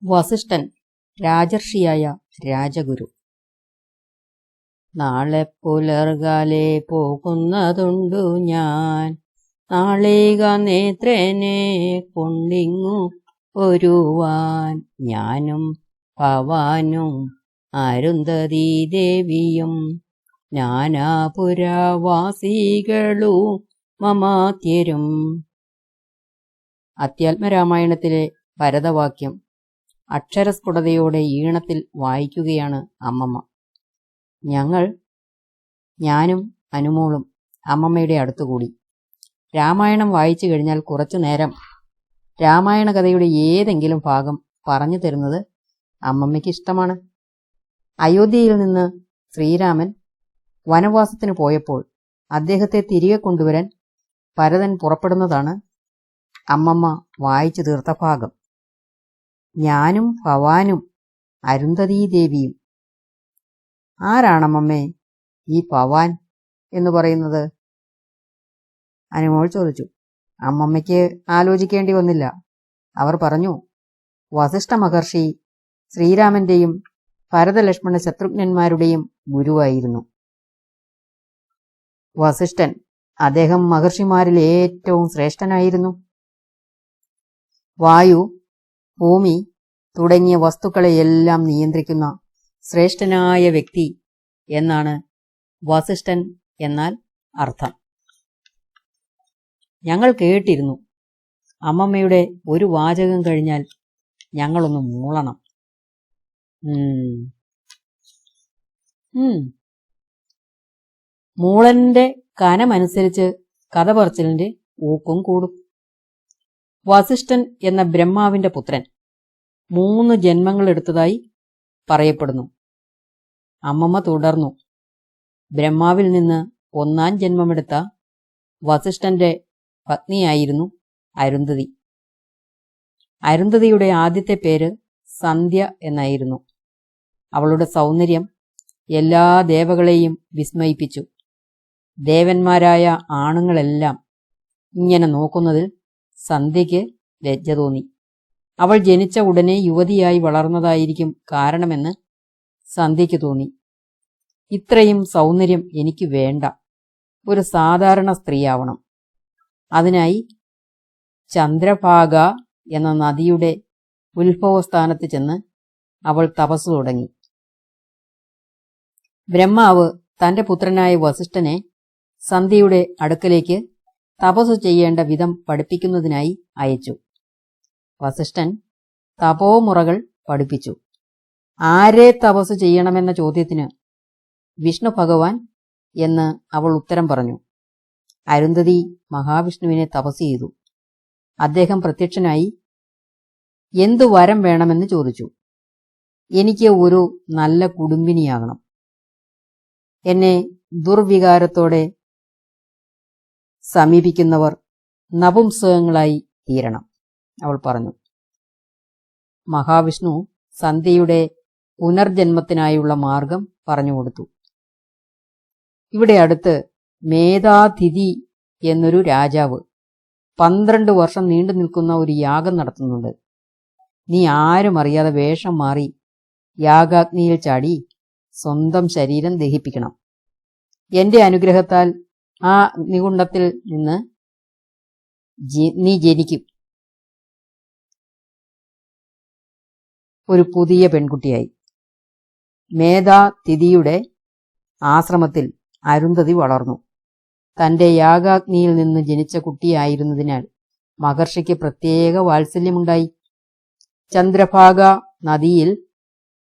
വസിഷ്ഠൻ രാജർഷിയായ രാജഗുരു. നാളെ പുലർകാലെ പോകുന്നതുണ്ടു ഞാൻ, നാളിക നേത്രനെ കൊണ്ടിങ്ങു ഒരുവാൻ. ഞാനും ഭവാനും അരുന്ധതി ദേവിയും നാനാപുരവാസികളു മമാത്യരും. അധ്യാത്മരാമായണത്തിലെ ഭരതവാക്യം അക്ഷരസ്ഫുടതയോടെ ഈണത്തിൽ വായിക്കുകയാണ് അമ്മമ്മ. ഞാനും അനുമോളും അമ്മമ്മയുടെ അടുത്തുകൂടി. രാമായണം വായിച്ചു കഴിഞ്ഞാൽ കുറച്ചു നേരം രാമായണ കഥയുടെ ഏതെങ്കിലും ഭാഗം പറഞ്ഞു തരുന്നത് അമ്മമ്മയ്ക്ക് ഇഷ്ടമാണ്. അയോധ്യയിൽ നിന്ന് ശ്രീരാമൻ വനവാസത്തിന് പോയപ്പോൾ അദ്ദേഹത്തെ തിരികെ കൊണ്ടുവരാൻ ഭരതൻ പുറപ്പെടുന്നതാണ് അമ്മമ്മ വായിച്ചു തീർത്ത ഭാഗം. ഞാനും ഭവാനും അരുന്ധതീ ദേവിയും. ആരാണമ്മമ്മേ ഈ ഭവാൻ എന്ന് പറയുന്നത്? അനുമോൾ ചോദിച്ചു. അമ്മമ്മയ്ക്ക് ആലോചിക്കേണ്ടി വന്നില്ല. അവർ പറഞ്ഞു, വസിഷ്ഠ മഹർഷി ശ്രീരാമന്റെയും ഭരതലക്ഷ്മണ ശത്രുഘ്നന്മാരുടെയും ഗുരുവായിരുന്നു. വസിഷ്ഠൻ, അദ്ദേഹം മഹർഷിമാരിൽ ഏറ്റവും ശ്രേഷ്ഠനായിരുന്നു. വായു, ഭൂമി തുടങ്ങിയ വസ്തുക്കളെയെല്ലാം നിയന്ത്രിക്കുന്ന ശ്രേഷ്ഠനായ വ്യക്തി എന്നാണ് വസിഷ്ഠൻ എന്നാൽ അർത്ഥം. ഞങ്ങൾ കേട്ടിരുന്നു. അമ്മമ്മയുടെ ഒരു വാചകം കഴിഞ്ഞാൽ ഞങ്ങളൊന്ന് മൂളണം. മൂളന്റെ കനമനുസരിച്ച് കഥ പറച്ചിലിന്റെ ഊക്കും കൂടും. വസിഷ്ഠൻ എന്ന ബ്രഹ്മാവിന്റെ പുത്രൻ 3 ജന്മങ്ങൾ എടുത്തതായി പറയപ്പെടുന്നു. അമ്മമ്മ തുടർന്നു. ബ്രഹ്മാവിൽ നിന്ന് 1-ാം ജന്മമെടുത്ത വസിഷ്ഠന്റെ പത്നിയായിരുന്നു അരുന്ധതി. അരുന്ധതിയുടെ ആദ്യത്തെ പേര് സന്ധ്യ എന്നായിരുന്നു. അവളുടെ സൗന്ദര്യം എല്ലാ ദേവകളെയും വിസ്മയിപ്പിച്ചു. ദേവന്മാരായ ആണുങ്ങളെല്ലാം ഇങ്ങനെ നോക്കുന്നതിൽ സന്ധ്യയ്ക്ക് ലജ്ജ തോന്നി. അവൾ ജനിച്ച ഉടനെ യുവതിയായി വളർന്നതായിരിക്കും കാരണമെന്ന് സന്ധ്യയ്ക്ക് തോന്നി. ഇത്രയും സൗന്ദര്യം എനിക്ക് വേണ്ട, ഒരു സാധാരണ സ്ത്രീയാവണം. അതിനായി ചന്ദ്രഭാഗ എന്ന നദിയുടെ ഉത്ഭവസ്ഥാനത്ത് ചെന്ന് അവൾ തപസ് തുടങ്ങി. ബ്രഹ്മാവ് തന്റെ പുത്രനായ വസിഷ്ഠനെ സന്ധ്യയുടെ അടുക്കലേക്ക് തപസ് ചെയ്യേണ്ട വിധം പഠിപ്പിക്കുന്നതിനായി അയച്ചു. വസിഷ്ഠൻ തപോമുറകൾ പഠിപ്പിച്ചു. ആരെ തപസ് ചെയ്യണമെന്ന ചോദ്യത്തിന് വിഷ്ണു ഭഗവാൻ എന്ന് അവൾ ഉത്തരം പറഞ്ഞു. അരുന്ധതി മഹാവിഷ്ണുവിനെ തപസ് ചെയ്തു. അദ്ദേഹം പ്രത്യക്ഷനായി എന്തു വരം വേണമെന്ന് ചോദിച്ചു. എനിക്ക് ഒരു നല്ല കുടുംബിനിയാകണം. എന്നെ ദുർവികാരത്തോടെ സമീപിക്കുന്നവർ നപുംസകങ്ങളായി തീരണം, അവൾ പറഞ്ഞു. മഹാവിഷ്ണു സന്ധ്യയുടെ പുനർജന്മത്തിനായുള്ള മാർഗം പറഞ്ഞുകൊടുത്തു. ഇവിടെ അടുത്ത് മേധാതിഥി എന്നൊരു രാജാവ് 12 വർഷം നീണ്ടു നിൽക്കുന്ന ഒരു യാഗം നടത്തുന്നുണ്ട്. നീ ആരും അറിയാതെ വേഷം മാറി യാഗാഗ്നിയിൽ ചാടി സ്വന്തം ശരീരം ദഹിപ്പിക്കണം. എന്റെ അനുഗ്രഹത്താൽ ആ അഗ്നികുണ്ഡത്തിൽ നിന്ന് നീ ജനിക്കും, ഒരു പുതിയ പെൺകുട്ടിയായി. മേധാതിഥിയുടെ ആശ്രമത്തിൽ അരുന്ധതി വളർന്നു. തന്റെ യാഗാഗ്നിയിൽ നിന്ന് ജനിച്ച കുട്ടിയായിരുന്നതിനാൽ മഹർഷിക്ക് പ്രത്യേക വാത്സല്യമുണ്ടായി. ചന്ദ്രഭാഗ നദിയിൽ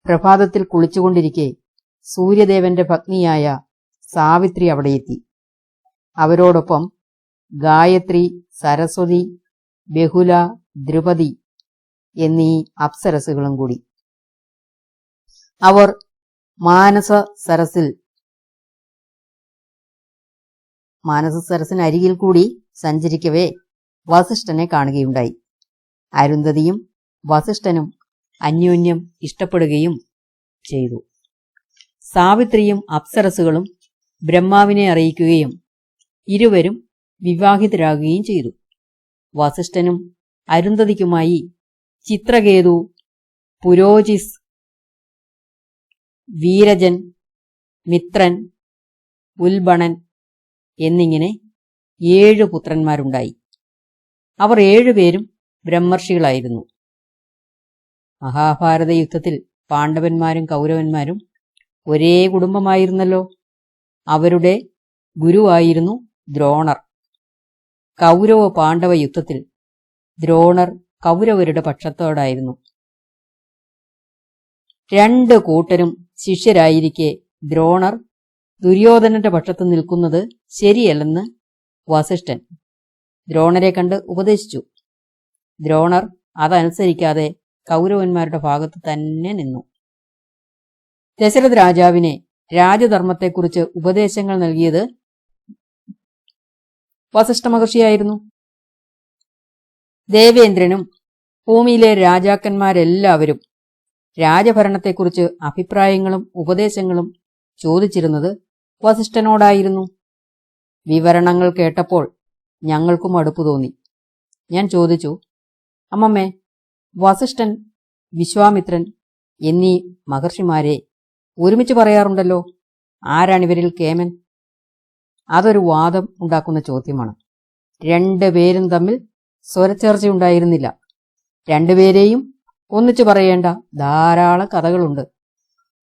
പ്രഭാതത്തിൽ കുളിച്ചുകൊണ്ടിരിക്കെ സൂര്യദേവന്റെ പത്നിയായ സാവിത്രി അവിടെയെത്തി. അവരോടൊപ്പം ഗായത്രി, സരസ്വതി, ബഹുല, ദ്രുപദി എന്നീ അപ്സരസുകളും കൂടി. അവർ മാനസ സരസിനരികിൽ കൂടി സഞ്ചരിക്കവേ വസിഷ്ഠനെ കാണുകയുണ്ടായി. അരുന്ധതിയും വസിഷ്ഠനും അന്യോന്യം ഇഷ്ടപ്പെടുകയും ചെയ്തു. സാവിത്രിയും അപ്സരസുകളും ബ്രഹ്മാവിനെ അറിയിക്കുകയും ഇരുവരും വിവാഹിതരാകുകയും ചെയ്തു. വസിഷ്ഠനും അരുന്ധതിക്കുമായി ചിത്രകേതു പുരോജിസ്, വീരജൻ, മിത്രൻ, ഉൽബണൻ എന്നിങ്ങനെ 7 പുത്രന്മാരുണ്ടായി. അവർ 7 പേരും ബ്രഹ്മർഷികളായിരുന്നു. മഹാഭാരത യുദ്ധത്തിൽ പാണ്ഡവന്മാരും കൗരവന്മാരും ഒരേ കുടുംബമായിരുന്നല്ലോ. അവരുടെ ഗുരുവായിരുന്നു ദ്രോണർ. കൗരവ പാണ്ഡവ യുദ്ധത്തിൽ ദ്രോണർ കൗരവരുടെ പക്ഷത്തോടായിരുന്നു. 2 കൂട്ടരും ശിഷ്യരായിരിക്കെ ദ്രോണർ ദുര്യോധനന്റെ പക്ഷത്ത് നിൽക്കുന്നത് ശരിയല്ലെന്ന് വസിഷ്ഠൻ ദ്രോണരെ കണ്ട് ഉപദേശിച്ചു. ദ്രോണർ അതനുസരിക്കാതെ കൗരവന്മാരുടെ ഭാഗത്ത് തന്നെ നിന്നു. ദശരഥ രാജാവിനെ രാജധർമ്മത്തെക്കുറിച്ച് ഉപദേശങ്ങൾ നൽകിയത് വസിഷ്ഠ മഹർഷിയായിരുന്നു. ദേവേന്ദ്രനും ഭൂമിയിലെ രാജാക്കന്മാരെല്ലാവരും രാജഭരണത്തെക്കുറിച്ച് അഭിപ്രായങ്ങളും ഉപദേശങ്ങളും ചോദിച്ചിരുന്നത് വസിഷ്ഠനോടായിരുന്നു. വിവരണങ്ങൾ കേട്ടപ്പോൾ ഞങ്ങൾക്കും അടുപ്പു തോന്നി. ഞാൻ ചോദിച്ചു, അമ്മമ്മേ, വസിഷ്ഠൻ, വിശ്വാമിത്രൻ എന്നീ മഹർഷിമാരെ ഒരുമിച്ച് പറയാറുണ്ടല്ലോ, ആരാണിവരിൽ കേമൻ? അതൊരു വാദം ഉണ്ടാക്കുന്ന ചോദ്യമാണ്. 2 പേരും തമ്മിൽ സ്വരച്ചേർച്ചയുണ്ടായിരുന്നില്ല. 2 പേരെയും ഒന്നിച്ചു പറയേണ്ട ധാരാളം കഥകളുണ്ട്.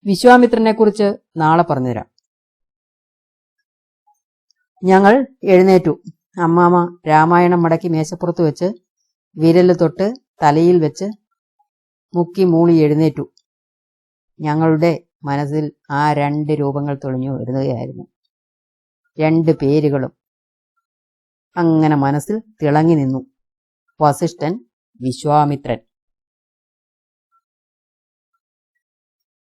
വിശ്വാമിത്രനെക്കുറിച്ച് നാളെ പറഞ്ഞുതരാം. ഞങ്ങൾ എഴുന്നേറ്റു. അമ്മാമ രാമായണം മടക്കി മേശപ്പുറത്ത് വെച്ച് വിരല് തൊട്ട് തലയിൽ വെച്ച് മുക്കി മൂളി എഴുന്നേറ്റു. ഞങ്ങളുടെ മനസ്സിൽ ആ 2 രൂപങ്ങൾ തെളിഞ്ഞു വരുകയായിരുന്നു. 2 പേരുകളും അങ്ങനെ മനസ്സിൽ തിളങ്ങി നിന്നു. വസിഷ്ഠൻ, വിശ്വാമിത്രൻ.